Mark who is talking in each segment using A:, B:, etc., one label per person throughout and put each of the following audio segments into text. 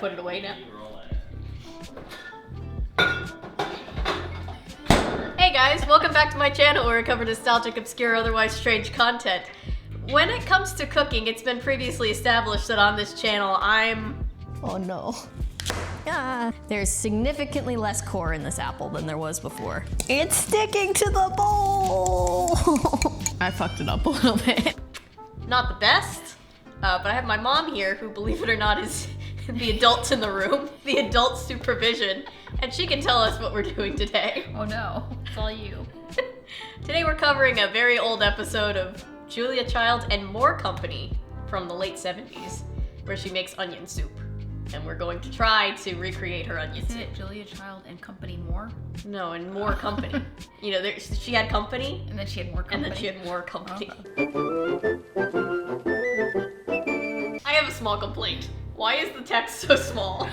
A: put it away now. Hey guys, welcome back to my channel where I cover nostalgic, obscure, otherwise strange content. When it comes to cooking, it's been previously established that on this channel I'm...
B: Oh no. There's significantly less core in this apple than there was before. It's sticking to the bowl! I fucked it up a little bit.
A: not the best, but I have my mom here who, believe it or not, is the adult in the room, the adult supervision, and she can tell us what we're doing today.
C: Oh no, it's all you.
A: Today we're covering a very old episode of Julia Child and More Company from the late 70s, where she makes onion soup. And we're going to try to recreate her onion
C: Isn't
A: soup.
C: it Julia Child and Company More?
A: No, and More Company. You know, she had company,
C: And then she had more company.
A: and then she had more company.
C: Okay.
A: I have a small complaint. Why is the text so small?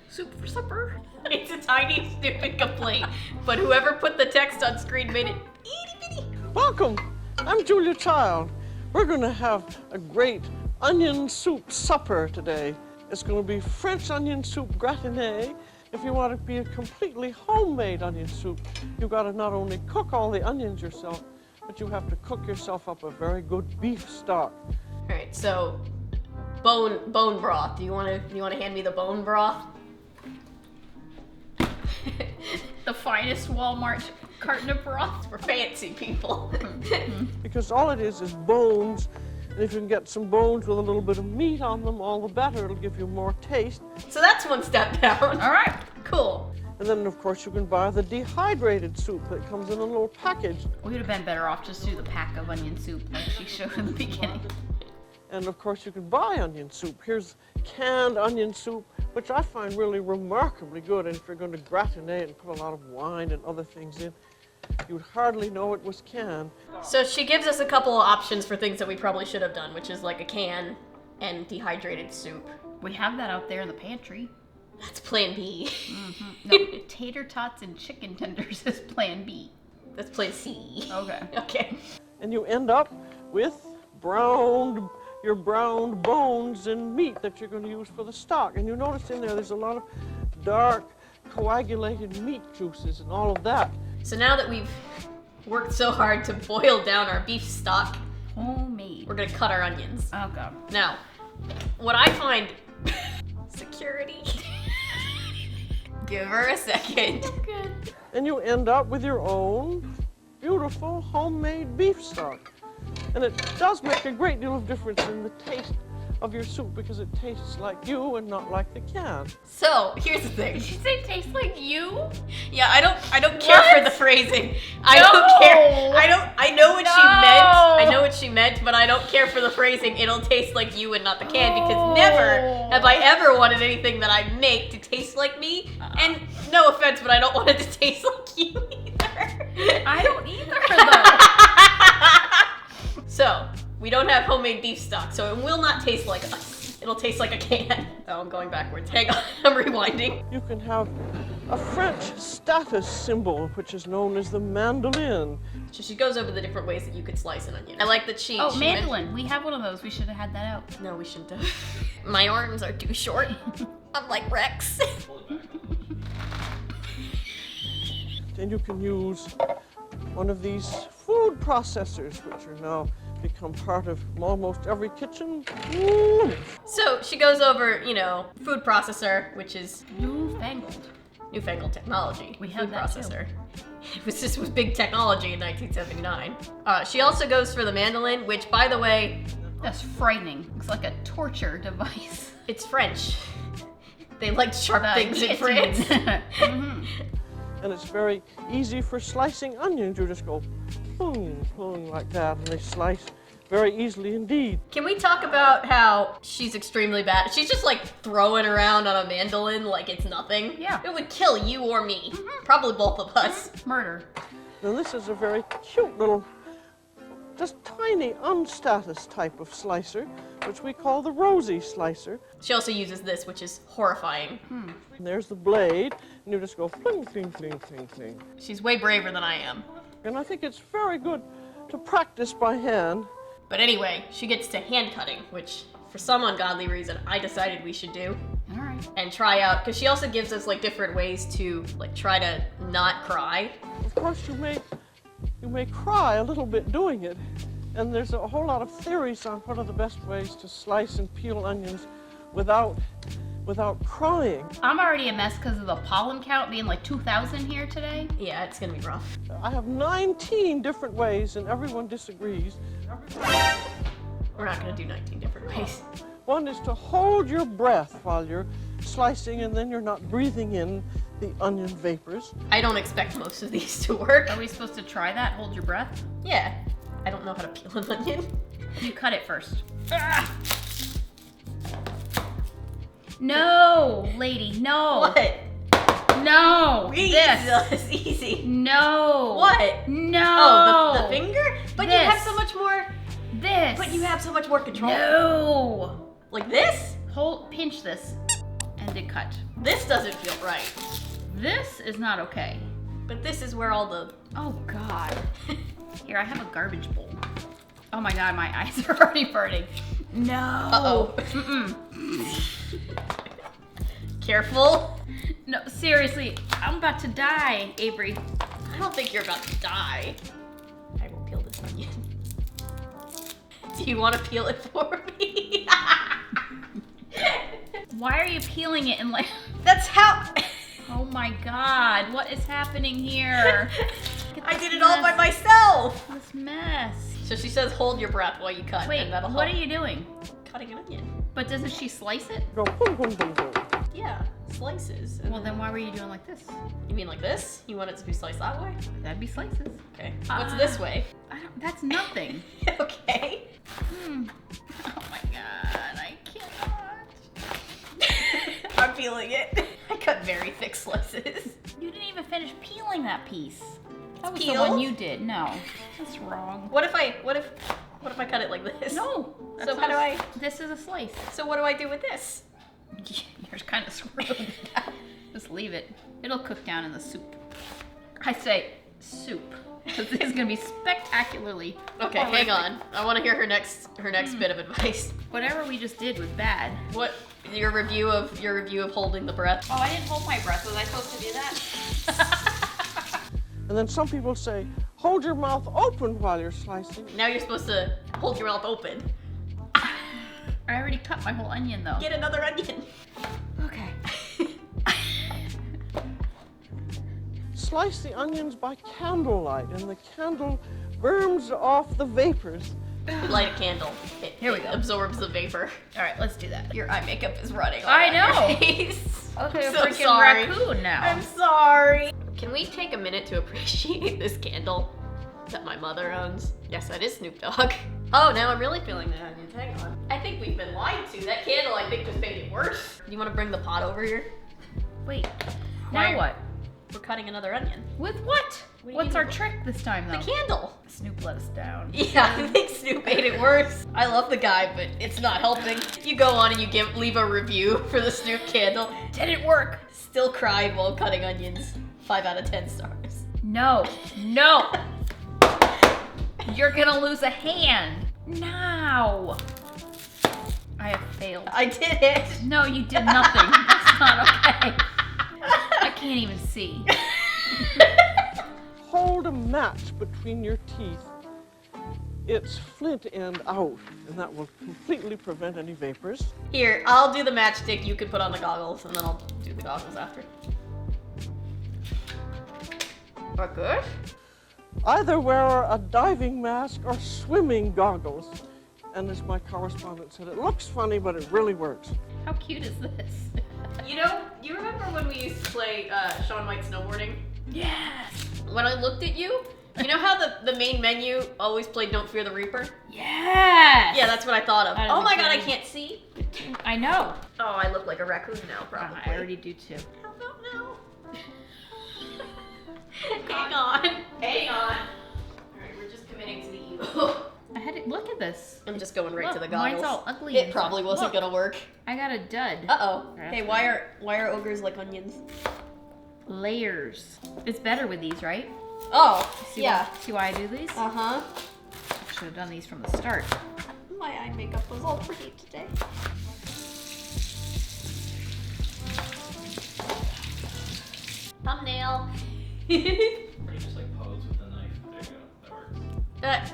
C: Soup for supper.
A: It's a tiny, stupid complaint, but whoever put the text on screen made it itty bitty.
D: Welcome, I'm Julia Child. We're gonna have a great onion soup supper today. It's gonna be French onion soup gratiné. If you want it to be a completely homemade onion soup, you gotta not only cook all the onions yourself, but you have to cook yourself up a very good beef stock.
A: All right, so bone broth. Do you want to hand me the bone broth?
C: The finest Walmart carton of broth.
A: We're fancy people.
D: Because all it is bones, and if you can get some bones with a little bit of meat on them, all the better. It'll give you more taste.
A: So that's one step down.
C: All right.
A: Cool.
D: And then, of course, you can buy the dehydrated soup that comes in a little package.
C: We would have been better off just to do the pack of onion soup like she showed in the beginning.
D: And of course, you can buy onion soup. Here's canned onion soup, which I find really remarkably good. And if you're going to gratinate it and put a lot of wine and other things in, you'd hardly know it was canned.
A: So she gives us a couple of options for things that we probably should have done, which is like a can and dehydrated soup.
C: We have that out there in the pantry.
A: That's plan B.
C: No, tater tots and chicken tenders is plan B.
A: That's plan C.
C: Okay.
A: Okay.
D: And you end up with your browned bones and meat that you're going to use for the stock. And you notice in there's a lot of dark, coagulated meat juices and all of that.
A: So now that we've worked so hard to boil down our beef stock,
C: Homemade.
A: we're gonna cut our onions.
C: Oh god.
A: Now, what I find... Security. Give her a second.
C: Good.
D: And you end up with your own beautiful homemade beef stock. And it does make a great deal of difference in the taste of your soup because it tastes like you and not like the can.
A: So, here's the thing.
C: Did she say tastes like you?
A: Yeah, I don't care for
C: What?
A: the phrasing. I
C: No.
A: don't care. I know what she meant.
C: No.
A: I know what she meant, but I don't care for the phrasing. It'll taste like you and not the can because never have I ever wanted anything that I make to taste like me. And no offense, but I don't want it to taste like you either.
C: I don't either though.
A: So, we don't have homemade beef stock, so it will not taste like us. It'll taste like a can. Oh, I'm going backwards. Hang on, I'm rewinding.
D: You can have a French status symbol, which is known as the mandolin.
A: So she goes over the different ways that you could slice an onion. I like that she...
C: Oh,
A: she
C: mandolin. We have one of those. We should have had that out.
A: mentioned- No, we shouldn't have. My arms are too short. I'm like Rex.
D: And you can use one of these food processors, which are now become part of almost every kitchen.
A: So she goes over, food processor, which is
C: Newfangled.
A: technology.
C: We have
A: food
C: that too.
A: processor. This was big technology in 1979. She also goes for the mandolin, which, by the way,
C: That's frightening. Looks like a torture device.
A: it's French. They like sharp
C: The
A: things in France.
C: guillotine.
D: And it's very easy for slicing onions. You just go boom, boom, like that, and they slice very easily indeed.
A: Can we talk about how she's extremely bad? She's just like throwing around on a mandolin like it's nothing.
C: Yeah.
A: It would kill you or me. Probably both of us.
C: Murder.
D: Now this is a very cute little, just tiny, unstatus type of slicer, which we call the Rosie slicer.
A: She also uses this, which is horrifying.
D: And there's the blade, and you just go fling, fling, fling, fling, fling.
A: She's way braver than I am.
D: And I think it's very good to practice by hand.
A: But anyway, she gets to hand cutting, which for some ungodly reason I decided we should do.
C: All right.
A: and try out, because she also gives us like different ways to like try to not cry.
D: Of course, you may cry a little bit doing it, and there's a whole lot of theories on what are the best ways to slice and peel onions without crying.
C: I'm already a mess because of the pollen count being like 2,000 here today.
A: Yeah, it's gonna be rough.
D: I have 19 different ways, and everyone disagrees.
A: We're not gonna do 19 different ways.
D: One is to hold your breath while you're slicing, and then you're not breathing in the onion vapors.
A: I don't expect most of these to work.
C: Are we supposed to try that? Hold your breath?
A: Yeah, I don't know how to peel an onion.
C: You cut it first. Ah! No, lady, no.
A: What?
C: No. This.
A: It's easy.
C: No.
A: What?
C: No.
A: Oh, the finger? But you have
C: This.
A: so much more.
C: This.
A: But you have so much more control.
C: No.
A: Like this?
C: Pinch this, and then cut.
A: This doesn't feel right.
C: This is not okay.
A: But this is where all the.
C: Oh God. Here, I have a garbage bowl. Oh my God, my eyes are already burning. No.
A: Uh-oh. Careful.
C: No, seriously, I'm about to die, Avery.
A: I don't think you're about to die. I will peel this onion. Do you want to peel it for me?
C: Why are you peeling it and like?
A: That's how.
C: Oh my God, what is happening here?
A: I did it all by myself.
C: This mess.
A: So she says, hold your breath while you cut.
C: Wait,
A: and that'll
C: what
A: help.
C: are you doing?
A: Cutting an onion.
C: But doesn't she slice it?
D: Go boom, boom, boom, boom.
A: Yeah, slices. And
C: Well, then why were you doing like this?
A: you mean like this? You want it to be sliced that way?
C: That'd be slices.
A: Okay. What's this way?
C: That's nothing.
A: Okay.
C: Oh my God, I cannot.
A: I'm peeling it. I cut very thick slices.
C: You didn't even finish peeling that piece. That was the
A: Peeled?
C: one you did. No, that's wrong.
A: What if I cut it like this?
C: No.
A: So
C: that's
A: how
C: not-
A: do I?
C: This is a slice.
A: So what do I do with this?
C: You're kind of screwed. Just leave it. It'll cook down in the soup. I say soup because this is gonna be spectacularly.
A: Okay, hang on. I want to hear her next bit of advice.
C: Whatever we just did was bad.
A: What your review of holding the breath?
C: Oh, I didn't hold my breath. Was I supposed to do that?
D: And then some people say, hold your mouth open while you're slicing.
A: Now you're supposed to hold your mouth open.
C: I already cut my whole onion though.
A: Get another onion.
C: Okay.
D: Slice the onions by candlelight, and the candle burns off the vapors.
A: Light a candle.
C: Here we
A: It
C: go.
A: absorbs the vapor.
C: All right, let's do that.
A: Your eye makeup is running all
C: I
A: on
C: know.
A: your face.
C: Okay,
A: I'm
C: a
A: so
C: freaking
A: sorry.
C: raccoon now.
A: I'm sorry. Can we take a minute to appreciate this candle that my mother owns? Yes, that is Snoop Dogg. Oh, now I'm really feeling the onions. Hang on. I think we've been lied to. That candle, I think, just made it worse. You want to bring the pot over here?
C: Wait.
A: Why-
C: Now what?
A: We're cutting another onion.
C: With what?
A: What do you
C: What's
A: mean
C: our
A: with-
C: trick this time though?
A: The candle.
C: Snoop let us down.
A: Yeah, I think Snoop made it worse. I love the guy, but it's not helping. You go on and you leave a review for the Snoop candle.
C: Didn't work.
A: Still cried while cutting onions. 5 out of 10 stars.
C: No. No. You're gonna lose a hand. Now. I have failed.
A: I did it.
C: No, you did nothing. That's not okay. I can't even see.
D: Hold a match between your teeth. It's flint end out, and that will completely prevent any vapors.
A: Here, I'll do the matchstick. You can put on the goggles, and then I'll do the goggles after. We're good?
D: Either wear a diving mask or swimming goggles. And as my correspondent said, it looks funny, but it really works.
C: How cute is this?
A: You know, you remember when we used to play Shaun White snowboarding?
C: Yes.
A: When I looked at you, you know how the main menu always played Don't Fear the Reaper?
C: Yes.
A: Yeah, that's what I thought of.
C: That is
A: Oh my god, I
C: exciting.
A: can't see.
C: I know.
A: Oh, I look like a raccoon now, probably.
C: I already do too.
A: How about now? Hang on. Hang on. Alright, we're just committing to the evil.
C: I had to look at this.
A: I'm just going right
C: Look,
A: to the goggles.
C: mine's all ugly
A: It
C: and
A: probably
C: stuff.
A: wasn't
C: Look.
A: gonna work.
C: I got a dud.
A: Uh-oh.
C: That's
A: Hey, why are ogres like onions?
C: Layers. It's better with these, right?
A: Oh,
C: See
A: yeah.
C: see why I do these?
A: Uh-huh.
C: I should have done these from the start.
A: My eye makeup was all pretty today. Thumbnail.
E: Or you just like pose with a knife. There you go. That works.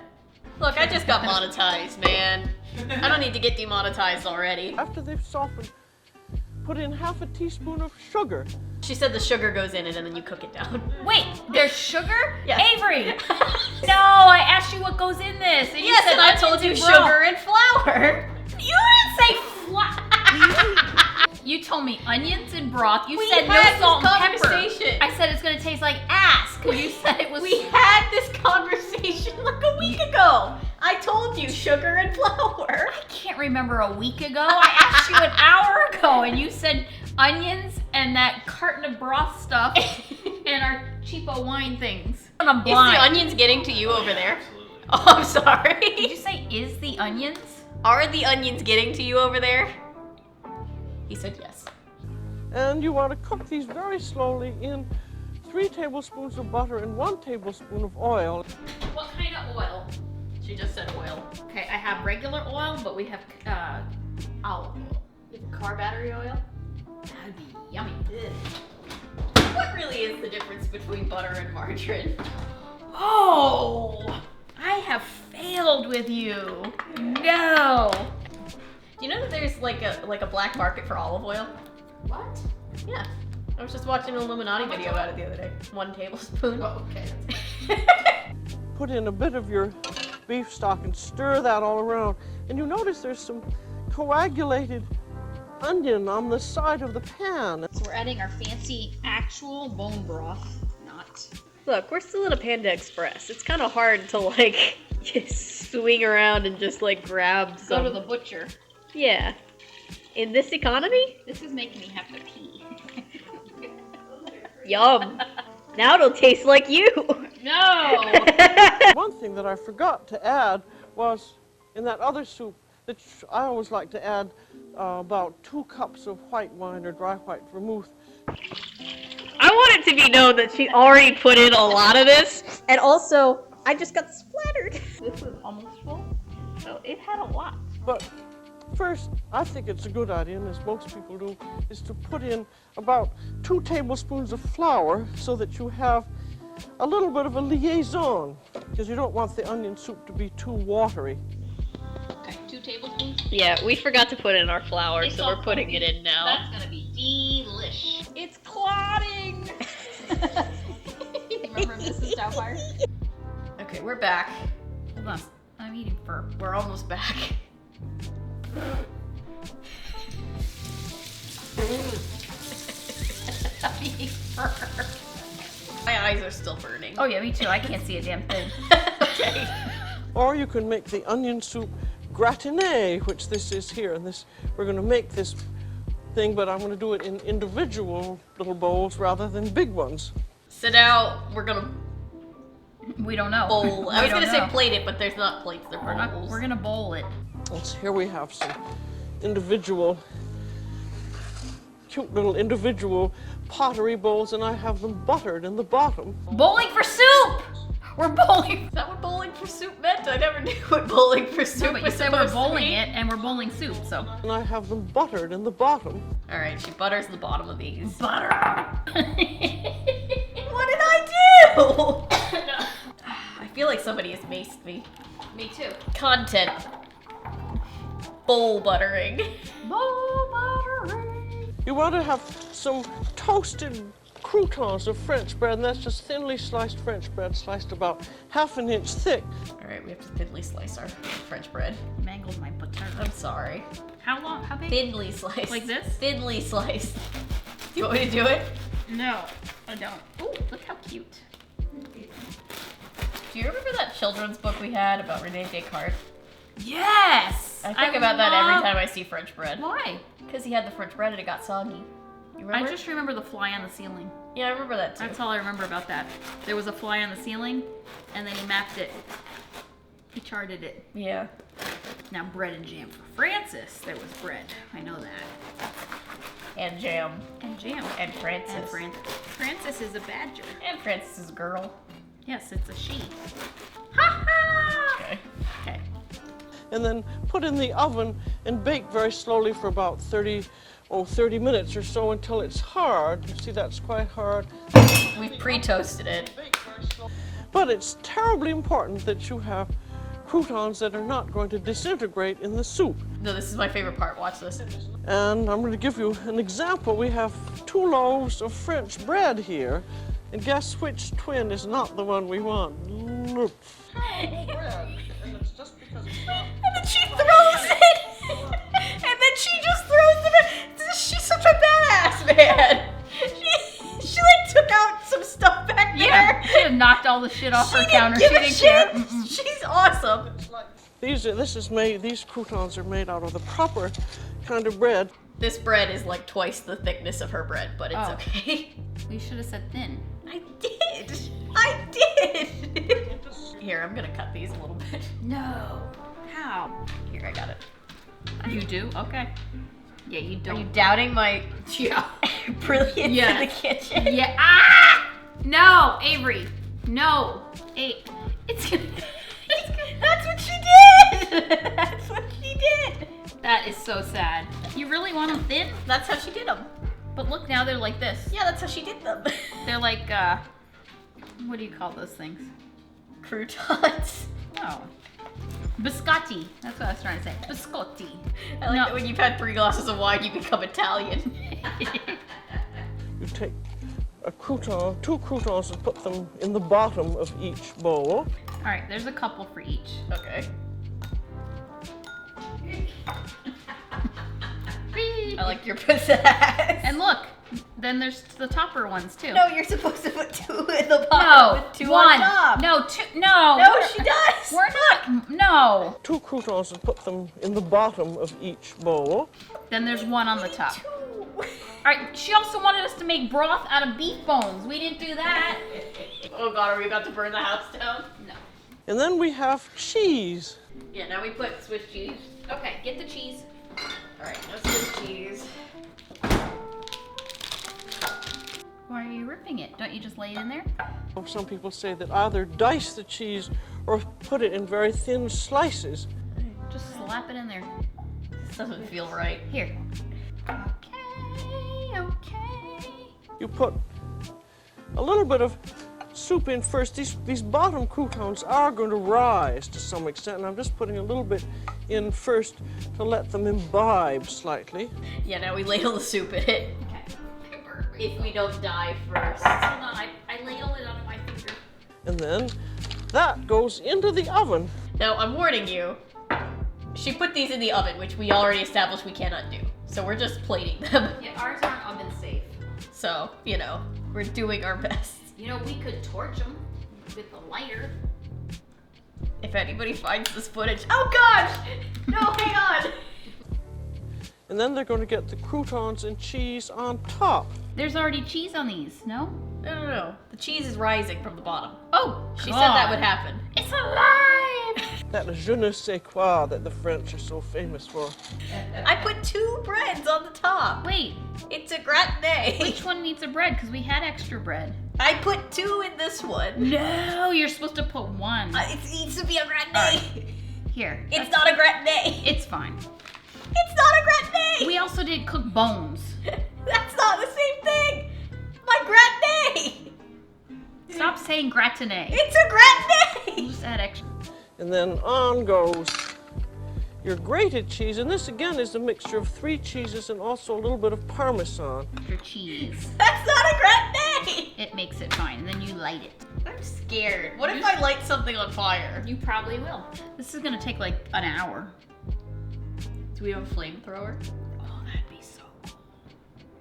A: Look, I just got monetized, man. I don't need to get demonetized already.
D: After they've softened, put in half a teaspoon of sugar.
A: She said the sugar goes in it and then you cook it down.
C: Wait, there's sugar?
A: Yes.
C: Avery! No, I asked you what goes in this. And you
A: Yes,
C: said
A: and I told you
C: onions and broth.
A: sugar and flour.
C: You didn't say You told me onions and broth. You
A: We
C: said no
A: had this
C: salt and pepper.
A: conversation.
C: I said it's gonna taste like ass because you said it was.
A: We had this conversation like a week ago. I told you sugar and flour.
C: I can't remember a week ago. I asked you an hour ago, and you said onions and that carton of broth stuff and our cheapo wine things. And I'm
A: Is
C: blind.
A: the onions getting to you over there?
E: Absolutely.
A: Oh, I'm sorry.
C: Did you say is the onions?
A: Are the onions getting to you over there? He said yes.
D: And you want to cook these very slowly in 3 tablespoons of butter and 1 tablespoon of oil.
C: What kind of oil?
A: She just said oil.
C: Okay, I have regular oil, but we have olive oil.
A: Car battery oil?
C: That'd be yummy.
A: What really is the difference between butter and margarine?
C: Oh, I have failed with you. No.
A: Do you know that there's like a black market for olive oil?
C: What?
A: Yeah. I was just watching an Illuminati video about it the other day. 1 tablespoon.
C: Oh, okay.
D: Put in a bit of your beef stock and stir that all around. And you notice there's some coagulated onion on the side of the pan.
F: So we're adding our fancy actual bone broth, not.
A: Look, we're still in a Panda Express. It's kind of hard to like just swing around and just like grab some.
F: Go to the butcher.
A: Yeah. In this economy?
F: This is making me have to pee.
A: Yum. Now it'll taste like you.
F: No!
D: One thing that I forgot to add was in that other soup that I always like to add about 2 cups of white wine or dry white vermouth.
A: I want it to be known that she already put in a lot of this. And also, I just got splattered.
F: This was almost full, so it had a lot.
D: But first, I think it's a good idea, and as most people do, is to put in about 2 tablespoons of flour so that you have a little bit of a liaison, because you don't want the onion soup to be too watery.
F: Okay, 2 tablespoons.
A: Yeah, we forgot to put in our flour,
F: It's
A: so
F: all
A: we're putting it in now.
F: That's gonna be delish. It's clotting! Remember Mrs. Doubtfire?
A: Okay, we're back.
C: Hold on. I'm eating fur.
A: We're almost back.
C: I'm eating fur.
A: My eyes are still burning.
C: Oh yeah, me too. I can't see a damn thing.
A: Okay.
D: Or you can make the onion soup gratiné, which this is here. And this, we're going to make this thing, but I'm going to do it in individual little bowls rather than big ones.
A: So now we're gonna
C: We don't know.
A: bowl. I
C: We
A: was gonna
C: don't
A: say
C: know.
A: plate it, but there's not plates, they're
C: We're not.
A: bowls.
C: We're gonna bowl it.
D: Here we have some individual, cute little individual pottery bowls, and I have them buttered in the bottom.
C: Bowling for soup. We're bowling.
A: Is that what bowling for soup meant? I never knew what bowling for soup
C: No, but you
A: was
C: said we're
A: supposed to
C: bowling
A: be.
C: it, and we're bowling soup. So
D: And I have them buttered in the bottom.
A: All right, she butters the bottom of these.
C: butter.
A: What did I do? I feel like somebody has maced me.
F: Me too.
A: Content. Bowl buttering.
C: Bowl buttering.
D: You want to have some toasted croutons of French bread, and that's just thinly sliced French bread, sliced about ½ an inch thick.
A: All right, we have to thinly slice our French bread.
C: Mangled my butter.
A: I'm sorry.
C: How long? How big?
A: Thinly sliced.
C: Like this?
A: Thinly sliced. Do you want me to do it?
C: No, I don't. Ooh, look how cute.
A: Do you remember that children's book we had about Rene Descartes?
C: Yes.
A: I think about that every
C: love-
A: time I see French bread.
C: Why?
A: Because he had the French bread and it got soggy. You remember?
C: I just remember the fly on the ceiling.
A: Yeah, I remember that too.
C: That's all I remember about that. There was a fly on the ceiling, and then he mapped it. He charted it.
A: Yeah.
C: Now bread and jam for Francis. There was bread. I know that.
A: And Jam.
C: And jam.
A: And Francis.
C: And Francis. Francis is a badger.
A: And Francis is a girl.
C: Yes, it's a she. Ha ha!
A: Okay.
C: Okay.
D: And then put in the oven and bake very slowly for about 30 30 minutes or so until it's hard. You see, that's quite hard.
A: We've pre-toasted it.
D: But it's terribly important that you have croutons that are not going to disintegrate in the soup.
A: No, this is my favorite part. Watch this.
D: And I'm going to give you an example. We have 2 loaves of French bread here, and guess which twin is not the one we want? Look.
A: And then she throws it! And then she just throws it! She's such a badass, man! She like took out some stuff back there!
C: Yeah, she had knocked all the shit off her counter.
A: Give
C: She
A: a
C: didn't
A: shit!
C: care.
A: She's awesome!
D: These croutons are made out of the proper kind of bread.
A: This bread is like twice the thickness of her bread, but it's
C: Oh.
A: okay.
C: We should have said thin.
A: I did! I did! Here, I'm gonna cut these a little bit.
C: No. How?
A: Here, I got it.
C: You do? Okay. Yeah, you
A: Are
C: don't.
A: you doubting my brilliance in the
C: Yes.
A: kitchen?
C: Yeah. Ah! No, Avery. No. It's gonna.
A: That's what she did! That's what she did!
C: That is so sad. You really want them thin?
A: That's how she did them.
C: But look, now they're like this.
A: Yeah, that's how she did them.
C: They're like, what do you call those things?
A: Croutons.
C: No. Biscotti. That's what I was trying to say. Biscotti.
A: I like
C: No.
A: that when you've had 3 glasses of wine, you become Italian.
D: You take a crouton, 2 croutons, and put them in the bottom of each bowl.
C: All right, there's a couple for each.
A: Okay. I like your pizzazz.
C: And look, then there's the topper ones too.
A: No, you're supposed to put 2 in the
C: No,
A: bottom with 2
C: one.
A: on top.
C: No, 2. No.
A: No, she does.
C: We're not. No.
D: 2 croutons, and put them in the bottom of each bowl.
C: Then there's one on the top.
A: 2.
C: All right. She also wanted us to make broth out of beef bones. We didn't do that.
A: Oh god, are we about to burn the house down?
C: No.
D: And then we have cheese.
A: Yeah, now we put Swiss cheese.
C: Okay, get the cheese.
A: Alright, no Swiss cheese.
C: Why are you ripping it? Don't you just lay it in there?
D: Some people say that either dice the cheese or put it in very thin slices.
C: Just slap it in there.
A: This doesn't feel right.
C: Here. Okay.
D: You put a little bit of soup in first. These bottom croutons are going to rise to some extent, and I'm just putting a little bit in first to let them imbibe slightly.
A: Yeah, now we ladle the soup in it.
C: Okay.
A: If we don't die first.
C: Hold on, I ladle it on my finger.
D: And then that goes into the oven.
A: Now, I'm warning you. She put these in the oven, which we already established we cannot do. So we're just plating them.
C: Yeah, ours aren't oven safe.
A: So, you know, we're doing our best.
C: You know, we could torch them with a lighter.
A: If anybody finds this footage. Oh gosh! No, hang on!
D: And then they're going to get the croutons and cheese on top.
C: There's already cheese on these, no?
A: No. The cheese is rising from the bottom.
C: Oh,
A: She said that would happen.
C: It's alive!
D: That je ne sais quoi that the French are so famous for.
A: I put 2 breads on the top.
C: Wait,
A: It's a gratin.
C: which one needs a bread? Because we had extra bread.
A: I put 2 in this one.
C: No, you're supposed to put one.
A: It needs to be a gratin.
C: Here.
A: It's not a gratin.
C: It's fine.
A: It's not a gratin.
C: We also did cook bones.
A: That's not the same thing. My gratin.
C: Stop saying gratinate.
A: It's a gratin.
C: Just add extra.
D: And then on goes your grated cheese. And this again is a mixture of 3 cheeses and also a little bit of Parmesan.
C: Your cheese.
A: That's not a gratin.
C: It makes it fine, and then you light it.
A: I'm scared. What if I light something on fire?
C: You probably will. This is gonna take like an hour.
A: Do we have a flamethrower?
C: Oh, that'd be so cool.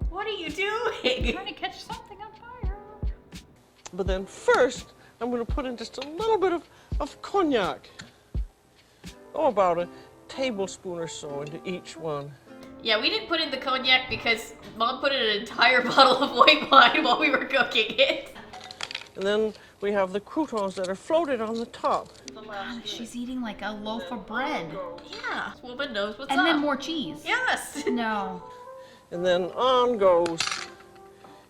A: What are you doing?
C: Trying to catch something on fire.
D: But then first, I'm going to put in just a little bit of cognac. Oh, about a tablespoon or so into each one.
A: Yeah, we didn't put in the cognac because Mom put in an entire bottle of white wine while we were cooking it.
D: And then we have the croutons that are floated on the top.
C: She's eating like a loaf of bread.
A: Yeah, this woman knows what's
C: And
A: up.
C: then more cheese.
A: Yes.
C: No.
D: And then on goes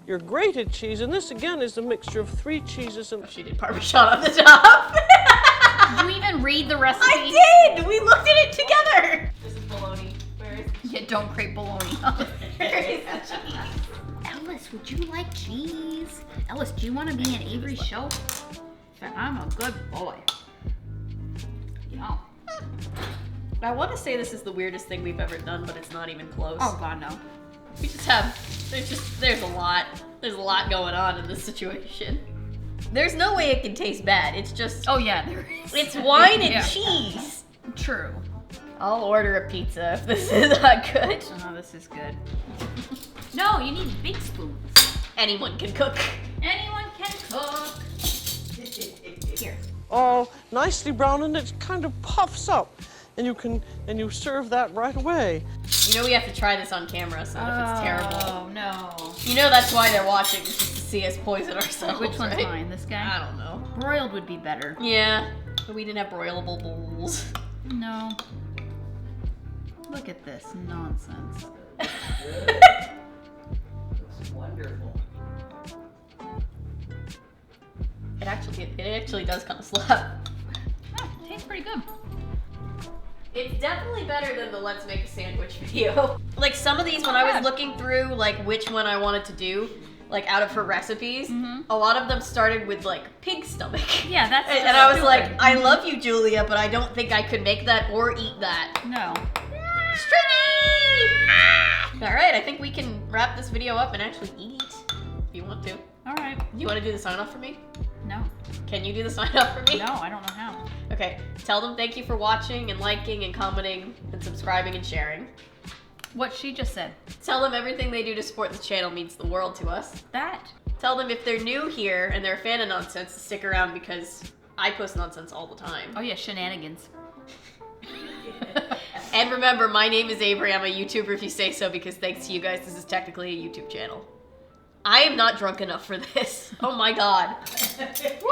D: your grated cheese. And this again is a mixture of 3 cheeses and
A: She did Parmesan on the top.
C: Did you even read the recipe?
A: I did. We looked at it together. This is bologna. Where is
C: Yeah, don't grate bologna on the cheese. Ellis, would you like cheese? Ellis, do you want to be in Avery's show? I'm a good boy. Yeah.
A: I want to say this is the weirdest thing we've ever done, but it's not even close.
C: Oh god, no.
A: We just have, there's a lot going on in this situation. There's no way it can taste bad. It's just,
C: Oh yeah, there is.
A: it's wine and
C: Yeah.
A: cheese.
C: True.
A: I'll order a pizza if this is not good.
C: Oh, this is good. No, you need big spoons.
A: Anyone can cook.
C: Anyone can cook. Here.
D: All nicely brown, and it kind of puffs up. And you serve that right away.
A: You know we have to try this on camera, so if it's terrible.
C: Oh no.
A: You know that's why they're watching, is just to see us poison ourselves,
C: Which one's
A: right?
C: mine? This guy?
A: I don't know.
C: Broiled would be better.
A: Yeah, but we didn't have broilable bowls.
C: No. Look at this nonsense.
E: It's wonderful.
A: It actually does kind of slap.
C: Oh, tastes pretty good.
A: It's definitely better than the let's make a sandwich video. Like some of these, when I was looking through like which one I wanted to do, like out of her recipes, a lot of them started with like pig stomach.
C: Yeah, that's
A: And I was
C: stupid.
A: like, I love you, Julia, but I don't think I could make that or eat that.
C: No.
A: Stringy! All right, I think we can wrap this video up and actually eat if you want to.
C: Alright.
A: You want to do the sign off for me?
C: No.
A: Can you do the sign off for me?
C: No, I don't know how.
A: Okay, tell them thank you for watching and liking and commenting and subscribing and sharing.
C: What she just said.
A: Tell them everything they do to support the channel means the world to us.
C: That.
A: Tell them if they're new here and they're a fan of nonsense to stick around because I post nonsense all the time.
C: Oh yeah, shenanigans.
A: And remember, my name is Avery. I'm a YouTuber if you say so, because thanks to you guys, this is technically a YouTube channel. I am not drunk enough for this. Oh my god. Woo!